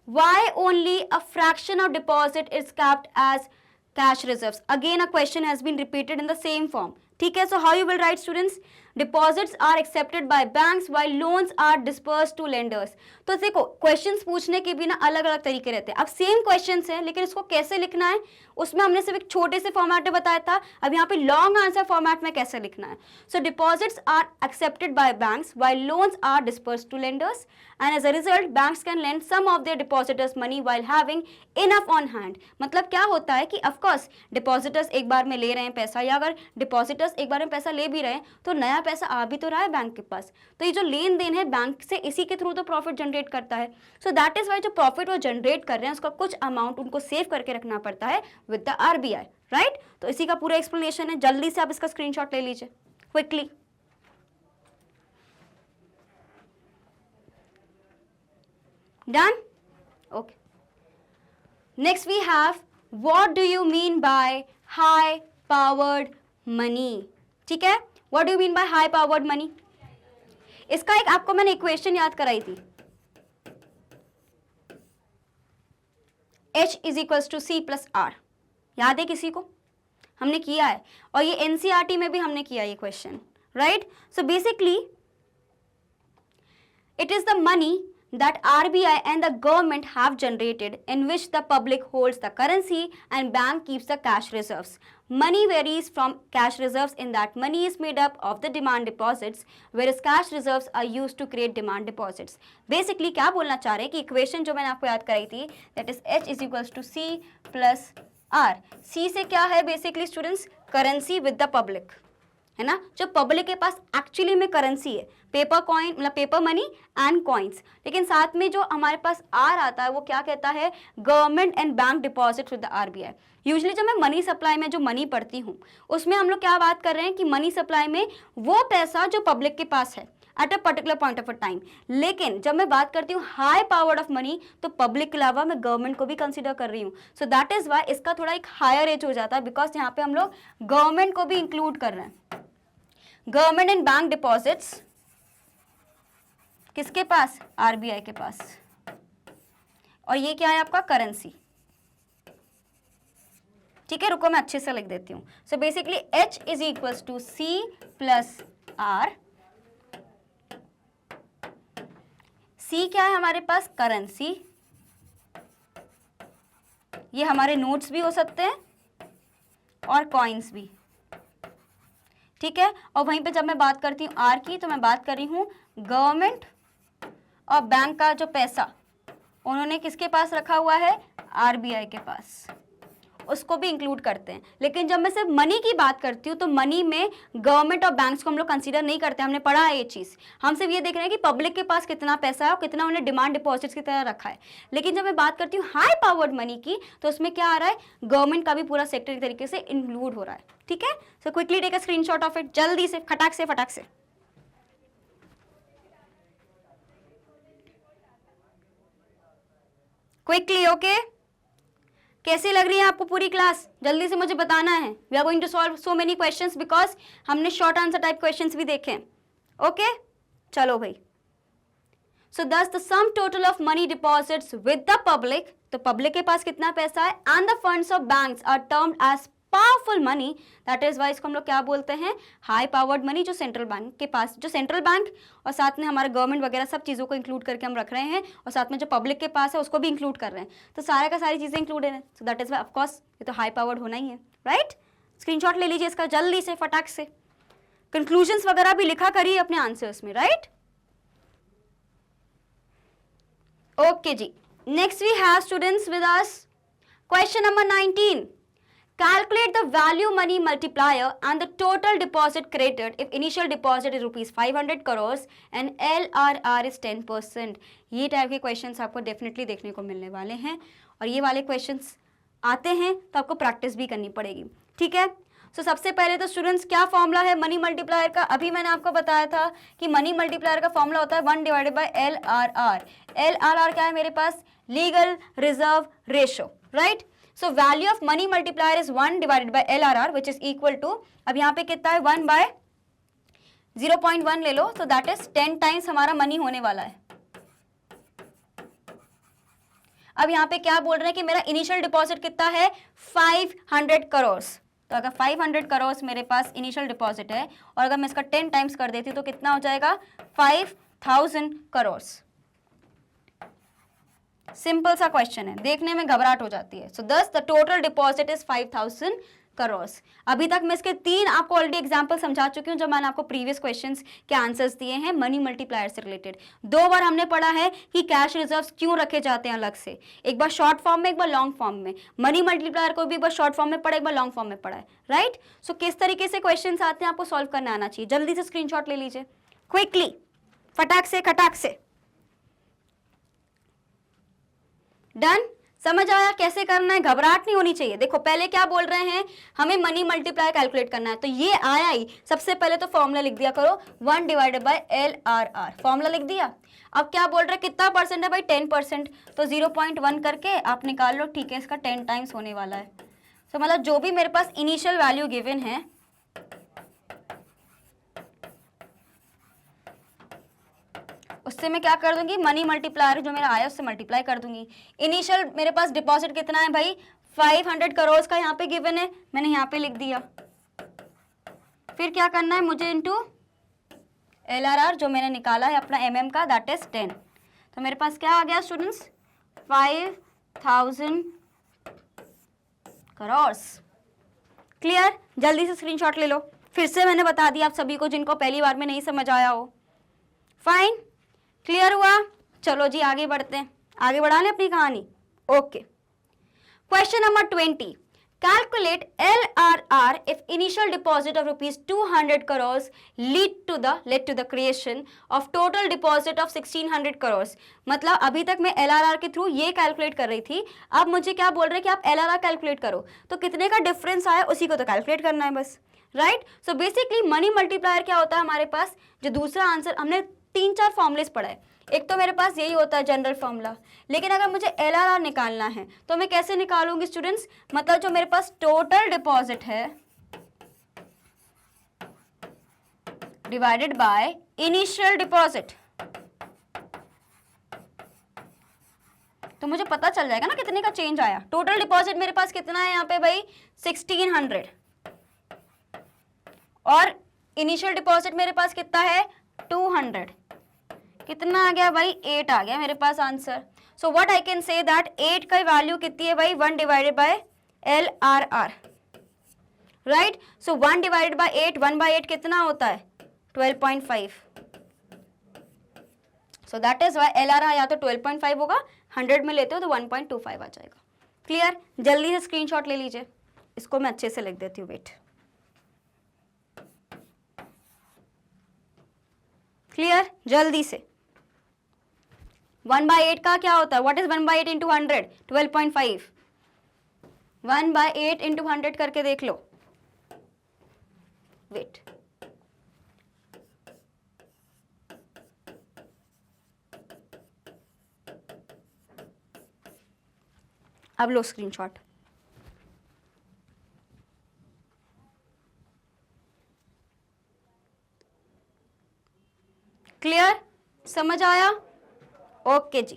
Why only a fraction of deposit is kept as cash reserves? Again a question has been repeated in the same form. ठीक है, so how you will write students? Deposits are accepted by banks while loans are dispersed to lenders. तो देखो questions पूछने के भी ना अलग अलग तरीके रहते हैं। अब सेम क्वेश्चंस हैं लेकिन इसको कैसे लिखना है उसमें हमने सिर्फ एक छोटे से फॉर्मेट में बताया था, अब यहाँ पे लॉन्ग आंसर फॉर्मेट में कैसे लिखना है। So deposits are accepted by banks while loans are dispersed to lenders and as a result banks can lend some of their depositors money while having enough on hand. मतलब क्या होता है कि of course depositors एक बार में ले रहे हैं पैसा, या अगर डिपॉजिटर्स एक बार में पैसा ले भी रहे हैं तो नया पैसा आ भी तो रहा है बैंक के पास, तो ये जो लेन देन है बैंक से इसी के थ्रू तो प्रॉफिट जनरेट करता है। सो दैट इज वाई जो प्रॉफिट वो जनरेट कर रहे हैं उसका कुछ अमाउंट उनको सेव करके रखना पड़ता है विद द आरबीआई, राइट। तो इसी का पूरा एक्सप्लेनेशन है, जल्दी से आप इसका स्क्रीनशॉट ले लीजिए quickly. Done? Okay. Next we have what do you mean by high powered money? ठीक है, what do you mean by high powered money? इसका एक आपको मैंने इक्वेशन याद कराई थी, H is equals to C plus R। याद है किसी को? हमने किया है और ये NCERT में भी हमने किया ये question, right. So basically it is the money that RBI and the government have generated in which the public holds the currency and bank keeps the cash reserves. Money varies from cash reserves in that money is made up of the demand deposits whereas cash reserves are used to create demand deposits. Basically क्या बोलना चाह रहे हैं कि equation जो मैंने आपको याद कराई थी that is H is equals to C plus R। C से क्या है basically students, currency with the public, है ना, जो पब्लिक के पास एक्चुअली में करेंसी है, पेपर कॉइन मतलब पेपर मनी एंड कॉइन्स, लेकिन साथ में जो हमारे पास आर आता है वो क्या कहता है, government and bank deposit with the RBI. Usually जब मैं मनी सप्लाई में जो मनी पढ़ती हूँ उसमें हम लोग क्या बात कर रहे हैं कि मनी सप्लाई में वो पैसा जो पब्लिक के पास है at a particular point of a time, लेकिन जब मैं बात करती हूँ हाई पावर्ड ऑफ मनी तो पब्लिक के अलावा मैं गवर्नमेंट को भी कंसीडर कर रही हूँ। सो दैट इज वाई इसका थोड़ा एक हायर एज हो जाता है बिकॉज यहाँ पे हम लोग गवर्नमेंट को भी इंक्लूड कर रहे हैं। गवर्नमेंट एंड बैंक डिपॉजिट्स किसके पास, आरबीआई के पास, और ये क्या है आपका करेंसी। ठीक है, रुको मैं अच्छे से लिख देती हूँ। So basically H is equals to C plus R। C क्या है हमारे पास, करेंसी, ये हमारे नोट्स भी हो सकते हैं और कॉइन्स भी, ठीक है। और वहीं पे जब मैं बात करती हूँ R की तो मैं बात कर रही हूँ गवर्नमेंट और बैंक का जो पैसा उन्होंने किसके पास रखा हुआ है, आरबीआई के पास, उसको भी इंक्लूड करते हैं। लेकिन जब मैं सिर्फ मनी की बात करती हूँ तो मनी में गवर्नमेंट और बैंक्स को हम लोग कंसीडर नहीं करते, हमने पढ़ा है ये चीज़। हम सिर्फ ये देख रहे हैं कि पब्लिक के पास कितना पैसा है और कितना उन्हें डिमांड डिपॉजिट्स की तरह रखा है। लेकिन जब मैं बात करती हूँ हाई पावर्ड मनी की तो उसमें क्या आ रहा है, गवर्नमेंट का भी पूरा सेक्टर तरीके से इंक्लूड हो रहा है। ठीक है, so quickly take a screenshot of it, जल्दी से फटाक से क्विकली। ओके, कैसी लग रही है आपको पूरी क्लास, जल्दी से मुझे बताना है। We are going to solve so many questions because हमने शॉर्ट आंसर टाइप क्वेश्चंस भी देखे। ओके, चलो भाई। So this the sum total of money deposits with the public, तो पब्लिक के पास कितना पैसा है, and the funds of banks are termed as powerful money, that is why इसको हम लोग क्या बोलते हैं, हाई पावर्ड मनी, जो सेंट्रल बैंक के पास, जो सेंट्रल बैंक और साथ में हमारे गवर्नमेंट वगैरह सब चीज़ों को इंक्लूड करके हम रख रहे हैं, और साथ में जो पब्लिक के पास है उसको भी इंक्लूड कर रहे हैं, तो सारा का सारी चीज़ें इंक्लूड है। So that is why of course ये तो हाई पावर्ड होना ही है, राइट। स्क्रीनशॉट ले लीजिए इसका जल्दी से फटाक से, कंक्लूजन्स वगैरह भी लिखा करिए अपने आंसर्स में, राइट। ओके जी, next we have students with us question number 19। Calculate the value money multiplier and the total deposit credited if initial deposit is rupees 500 crores and LRR is 10%। ये type के questions आपको definitely देखने को मिलने वाले हैं, और ये वाले क्वेश्चंस आते हैं तो आपको प्रैक्टिस भी करनी पड़ेगी। ठीक है, सो सबसे पहले तो स्टूडेंट्स क्या फॉर्मूला है मनी मल्टीप्लायर का, अभी मैंने आपको बताया था कि मनी मल्टीप्लायर का फॉर्मूला होता है 1 डिवाइडेड बाय LRR। LRR क्या है मेरे पास, legal reserve ratio, right. So value of money multiplier is 1 divided by LRR which is equal to, अब यहाँ पे कितना है 1 बाय 0.1 ले लो, तो दैट इज 10 टाइम्स हमारा मनी होने वाला है। अब यहाँ पे क्या बोल रहे हैं कि मेरा इनिशियल डिपॉजिट कितना है 500 करोड़, तो अगर 500 करोड़ मेरे पास इनिशियल डिपॉजिट है और अगर मैं इसका 10 टाइम्स कर देती तो कितना हो जाएगा 5000 करोड़। सिंपल सा क्वेश्चन है, देखने में घबराहट हो जाती है। सो this the total deposit is 5000 crore. अभी तक मैं इसके 3 आपको ऑलरेडी एग्जांपल समझा चुकी हूं जब मैंने आपको प्रीवियस क्वेश्चंस के आंसर्स दिए हैं मनी मल्टीप्लायर से रिलेटेड। 2 बार हमने पढ़ा है कि कैश रिजर्व्स क्यों रखे जाते हैं अलग से, एक बार शॉर्ट फॉर्म में एक बार लॉन्ग फॉर्म में। मनी मल्टीप्लायर को भी एक बार शॉर्ट फॉर्म में पढ़ा एक बार लॉन्ग फॉर्म में पढ़ा है, राइट। सो किस तरीके से क्वेश्चन आते हैं आपको सॉल्व करना आना चाहिए। जल्दी से स्क्रीनशॉट ले लीजिए क्विकली, फटाक से खटाक से। डन, समझ आया कैसे करना है, घबराहट नहीं होनी चाहिए। देखो पहले क्या बोल रहे हैं, हमें मनी मल्टीप्लाई कैलकुलेट करना है, तो ये आया ही। सबसे पहले तो फॉर्मूला लिख दिया करो 1 डिवाइडेड बाय LRR, फॉर्मूला लिख दिया। अब क्या बोल रहे हैं, कितना परसेंट है भाई 10%, तो 0.1 करके आप निकाल लो, ठीक है, इसका 10 टाइम्स होने वाला है। तो मतलब जो भी मेरे पास इनिशियल वैल्यू गिवन है उससे मैं क्या कर दूंगी, मनी मल्टीप्लायर जो मेरा आया उससे मल्टीप्लाई कर दूंगी। इनिशियल मेरे पास डिपॉजिट कितना है भाई 500 करोड़ का यहाँ पे गिवन है, मैंने यहाँ पे लिख दिया। फिर क्या करना है मुझे, इनटू LRR जो मैंने निकाला है अपना MM का, दैट इज 10। तो मेरे पास क्या आ गया स्टूडेंट्स 5000 करोड़। क्लियर, जल्दी से स्क्रीनशॉट ले लो। फिर से मैंने बता दिया आप सभी को जिनको पहली बार में नहीं समझ आया हो। फाइन, क्लियर हुआ। चलो जी आगे बढ़ते हैं, आगे बढ़ा लें अपनी कहानी। Okay, question number 20, calculate LRR if initial deposit of ₹200 crore led to the creation of total deposit of 1600 crore. मतलब अभी तक मैं LRR के थ्रू ये कैलकुलेट कर रही थी, अब मुझे क्या बोल रहे हैं कि आप LRR कैलकुलेट करो, तो कितने का डिफरेंस आया उसी को तो कैलकुलेट करना है बस, right. So basically money multiplier क्या होता है हमारे पास, जो दूसरा आंसर हमने 3-4 फॉर्मूलेस पढ़ा है। एक तो मेरे पास यही होता है जनरल फॉर्मूला, लेकिन अगर मुझे LRR निकालना है तो मैं कैसे निकालूंगी स्टूडेंट्स, मतलब जो मेरे पास टोटल डिपॉजिट है डिवाइडेड बाय इनिशियल डिपॉजिट, तो मुझे पता चल जाएगा ना कितने का चेंज आया। टोटल डिपॉजिट मेरे पास कितना है यहाँ पे भाई 1600, और इनिशियल डिपॉजिट मेरे पास कितना है 200, कितना आ गया भाई 8 आ गया मेरे पास answer. So what I can say that 8 का वैल्यू कितनी है भाई 1 divided by LRR, right. So 1 divided by 8, 1/8 कितना होता है 12.5। So that is why LRR या तो 12.5 होगा, 100 में लेते हो तो 1.25 आ जाएगा। क्लियर, जल्दी से स्क्रीनशॉट ले लीजिए, इसको मैं अच्छे से लिख देती हूँ, वेट। क्लियर, जल्दी से। 1/8 का क्या होता है, व्हाट इज 1/8 इंटू 100, 12.5। 1/8 इंटू 100 करके देख लो, वेट। अब लो स्क्रीनशॉट। क्लियर, समझ आया, ओके जी।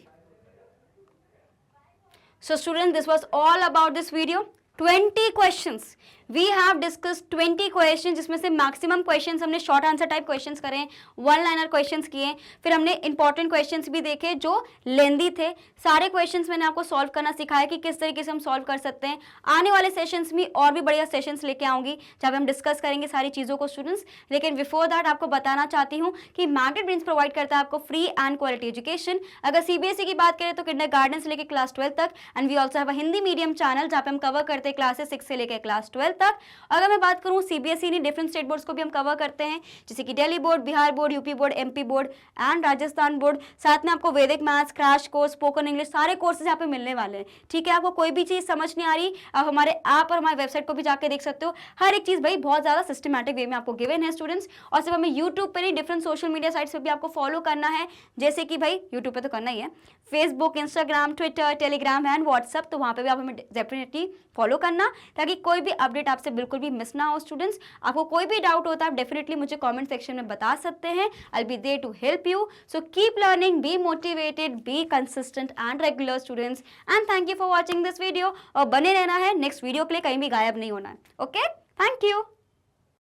So students, this was all about this video. 20 questions. We have discussed 20 questions, जिसमें से मैक्सिमम क्वेश्चंस हमने शॉर्ट आंसर टाइप क्वेश्चंस करे हैं, 1 लाइनर क्वेश्चंस किए। फिर हमने इंपॉर्टेंट क्वेश्चंस भी देखे जो लेंदी थे। सारे क्वेश्चंस मैंने आपको सॉल्व करना सिखाया कि किस तरीके से हम सॉल्व कर सकते हैं। आने वाले सेशंस में और भी बढ़िया सेशंस लेके आऊंगी जहाँ पे हम डिस्कस करेंगे सारी चीज़ों को स्टूडेंट्स। लेकिन बिफोर दैट आपको बताना चाहती हूँ कि मैग्नेट ब्रेन्स प्रोवाइड करता है आपको फ्री एंड क्वालिटी एजुकेशन। अगर CBSE की बात करें तो किंडरगार्टन से लेकर क्लास 12 तक, and we also have a Hindi medium channel जहाँ पे हम कवर करते हैं क्लासेस 6 से लेकर क्लास 12 तक। अगर मैं बात करूं CBSE नहीं, डिफरेंट स्टेट बोर्ड्स को भी हम कवर करते हैं, जैसे कि Delhi board, Bihar board, UP board, MP board and Rajasthan board. साथ में आपको वैदिक maths, crash course, spoken English, सारे कोर्सेज यहाँ पे मिलने वाले हैं। ठीक है, आपको कोई भी चीज़ समझ नहीं आ रही, आप हमारे ऐप और हमारे वेबसाइट को भी जाकर देख सकते हो। हर एक चीज़ भाई बहुत ज़्यादा सिस्टमैटिक वे में आपको गिवन है स्टूडेंट्स। और सिर्फ हमें यूट्यूब पर नहीं, डिफरेंट सोशल मीडिया साइट्स पर भी आपको फॉलो करना है, जैसे कि भाई यूट्यूब पर तो करना ही है, Facebook, Instagram, Twitter, Telegram and WhatsApp, तो वहाँ पर भी आप हमें डेफिनेटली फॉलो करना, ताकि कोई भी अपडेट आपसे बिल्कुल भी मिस ना हो स्टूडेंट्स। आपको कोई भी डाउट होता है आप डेफिनेटली मुझे कमेंट सेक्शन में बता सकते हैं। I be there to help you. So keep learning, be motivated, be consistent and regular students, and thank you for watching this video. और बने रहना है, नेक्स्ट वीडियो के लिए कहीं भी गायब नहीं होना है। Okay, thank you.